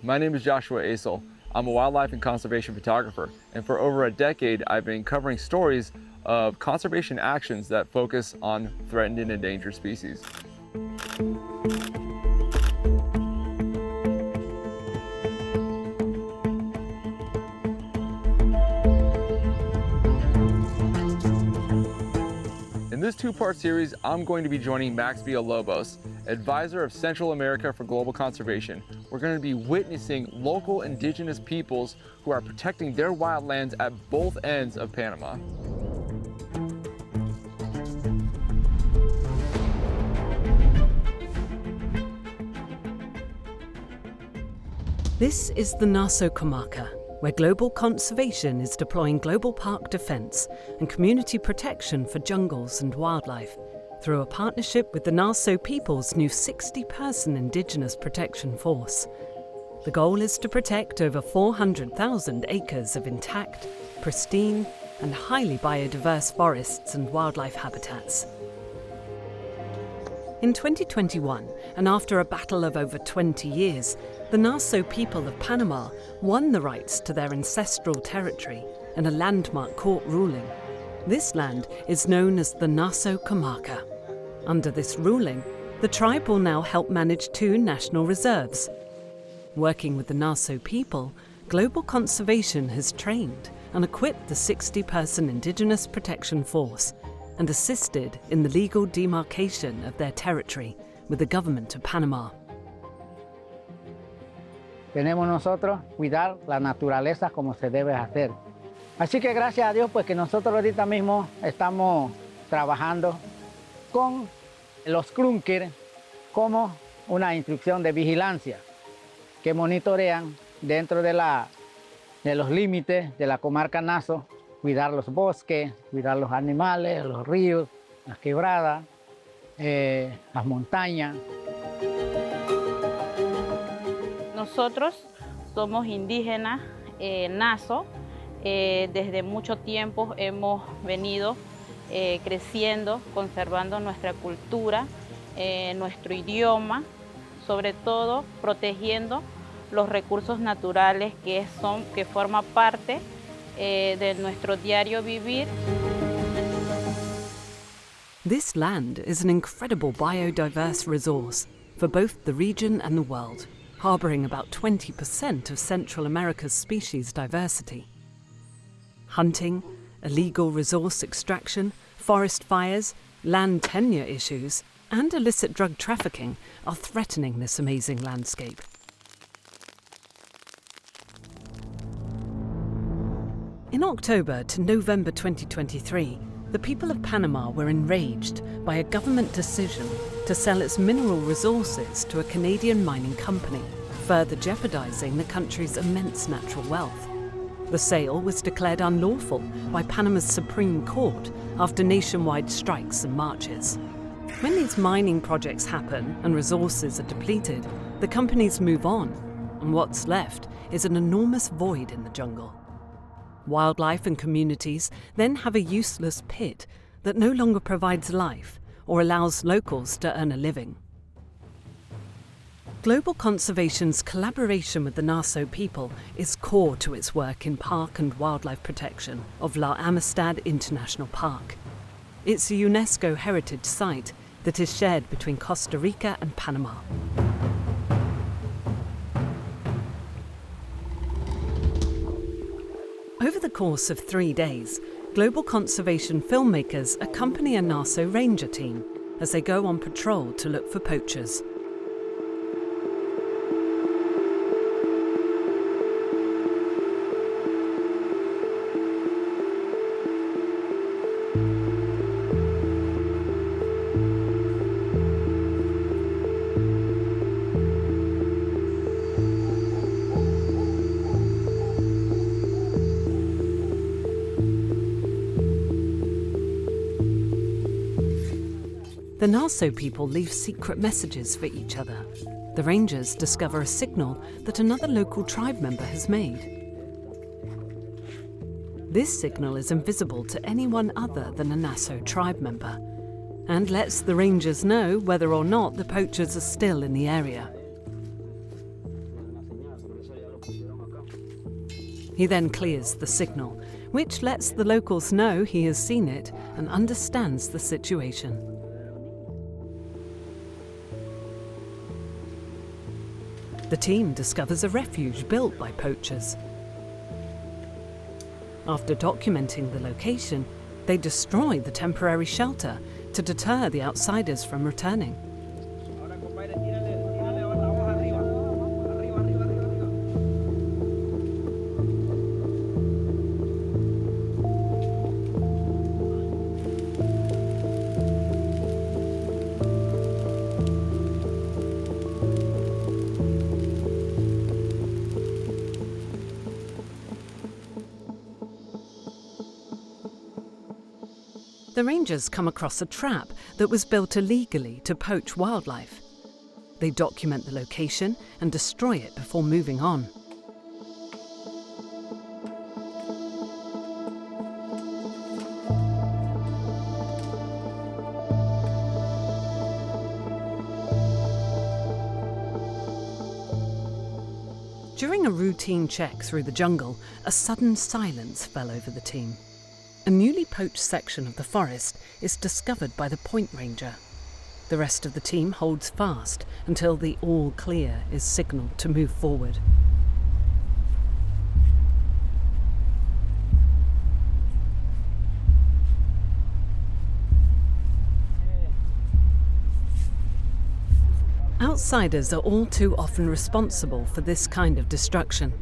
my name is Joshua Asel. I'm a wildlife and conservation photographer, and for over a decade I've been covering stories of conservation actions that focus on threatened and endangered species. In this two-part series, I'm going to be joining Max Villalobos, advisor of Central America for Global Conservation. We're going to be witnessing local indigenous peoples who are protecting their wildlands at both ends of Panama. This is the Naso Comarca, where global conservation is deploying global park defence and community protection for jungles and wildlife through a partnership with the Naso people's new 60-person Indigenous protection force. The goal is to protect over 400,000 acres of intact, pristine and highly biodiverse forests and wildlife habitats. In 2021, and after a battle of over 20 years, the Naso people of Panama won the rights to their ancestral territory in a landmark court ruling. This land is known as the Naso Comarca. Under this ruling, the tribe will now help manage 2 national reserves. Working with the Naso people, Global Conservation has trained and equipped the 60-person Indigenous Protection Force and assisted in the legal demarcation of their territory with the government of Panama. Tenemos nosotros cuidar la naturaleza como se debe hacer. Así que gracias a Dios pues que nosotros ahorita mismo estamos trabajando con los clunkers como una instrucción de vigilancia que monitorean dentro de los límites de la comarca Naso, cuidar los bosques, cuidar los animales, los ríos, las quebradas, las montañas. Nosotros somos indígenas Naso. Desde mucho tiempo hemos venido creciendo, conservando nuestra cultura, nuestro idioma, sobre todo protegiendo los recursos naturales que forman parte de nuestro diario vivir. This land is an incredible biodiverse resource for both the region and the world, harbouring about 20% of Central America's species diversity. Hunting, illegal resource extraction, forest fires, land tenure issues, and illicit drug trafficking are threatening this amazing landscape. In October to November 2023, the people of Panama were enraged by a government decision to sell its mineral resources to a Canadian mining company, further jeopardizing the country's immense natural wealth. The sale was declared unlawful by Panama's Supreme Court after nationwide strikes and marches. When these mining projects happen and resources are depleted, the companies move on, and what's left is an enormous void in the jungle. Wildlife and communities then have a useless pit that no longer provides life or allows locals to earn a living. Global Conservation's collaboration with the Naso people is core to its work in park and wildlife protection of La Amistad International Park. It's a UNESCO heritage site that is shared between Costa Rica and Panama. Over the course of 3 days, Global Conservation filmmakers accompany a Naso ranger team as they go on patrol to look for poachers. The Naso people leave secret messages for each other. The rangers discover a signal that another local tribe member has made. This signal is invisible to anyone other than a Naso tribe member, and lets the rangers know whether or not the poachers are still in the area. He then clears the signal, which lets the locals know he has seen it and understands the situation. The team discovers a refuge built by poachers. After documenting the location, they destroy the temporary shelter to deter the outsiders from returning. The rangers come across a trap that was built illegally to poach wildlife. They document the location and destroy it before moving on. During a routine check through the jungle, a sudden silence fell over the team. A newly poached section of the forest is discovered by the point ranger. The rest of the team holds fast until the all clear is signalled to move forward. Outsiders are all too often responsible for this kind of destruction.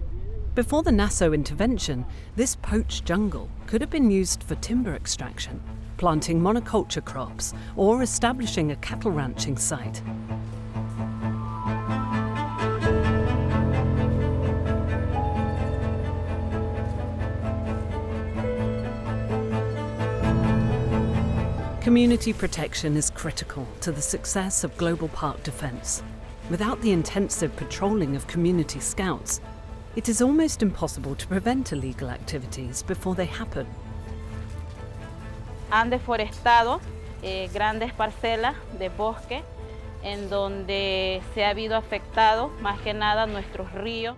Before the Naso intervention, this poached jungle could have been used for timber extraction, planting monoculture crops, or establishing a cattle ranching site. Community protection is critical to the success of global park defence. Without the intensive patrolling of community scouts, it is almost impossible to prevent illegal activities before they happen. Han deforestado grandes parcelas de bosque en donde se ha habido afectado más que nada nuestros ríos.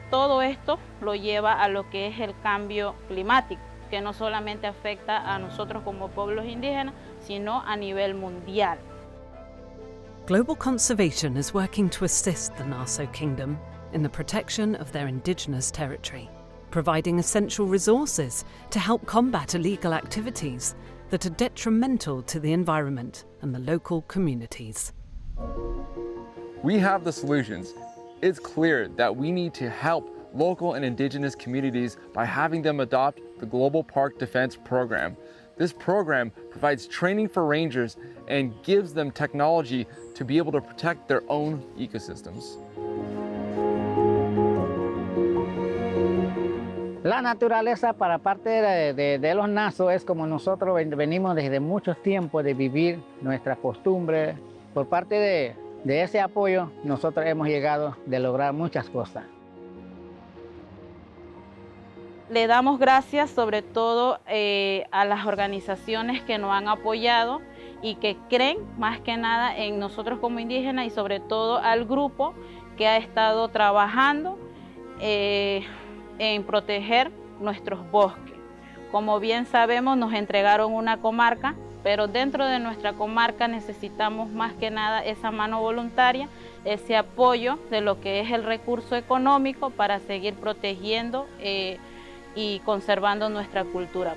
Todo esto lo lleva a lo que es el cambio climático, que no solamente afecta a nosotros como pueblos indígenas, sino a nivel mundial. Global conservation is working to assist the Naso Kingdom in the protection of their indigenous territory, providing essential resources to help combat illegal activities that are detrimental to the environment and the local communities. We have the solutions. It's clear that we need to help local and indigenous communities by having them adopt the Global Park Defense Program. This program provides training for rangers and gives them technology to be able to protect their own ecosystems. La naturaleza para parte de los Naso es como nosotros venimos desde muchos tiempos de vivir nuestras costumbres. Por parte de ese apoyo, nosotros hemos llegado a lograr muchas cosas. Le damos gracias sobre todo a las organizaciones que nos han apoyado y que creen más que nada en nosotros como indígenas y sobre todo al grupo que ha estado trabajando en proteger nuestros bosques. Como bien sabemos, nos entregaron una comarca, pero dentro de nuestra comarca necesitamos más que nada esa mano voluntaria, ese apoyo de lo que es el recurso económico para seguir protegiendo y conservando nuestra cultura.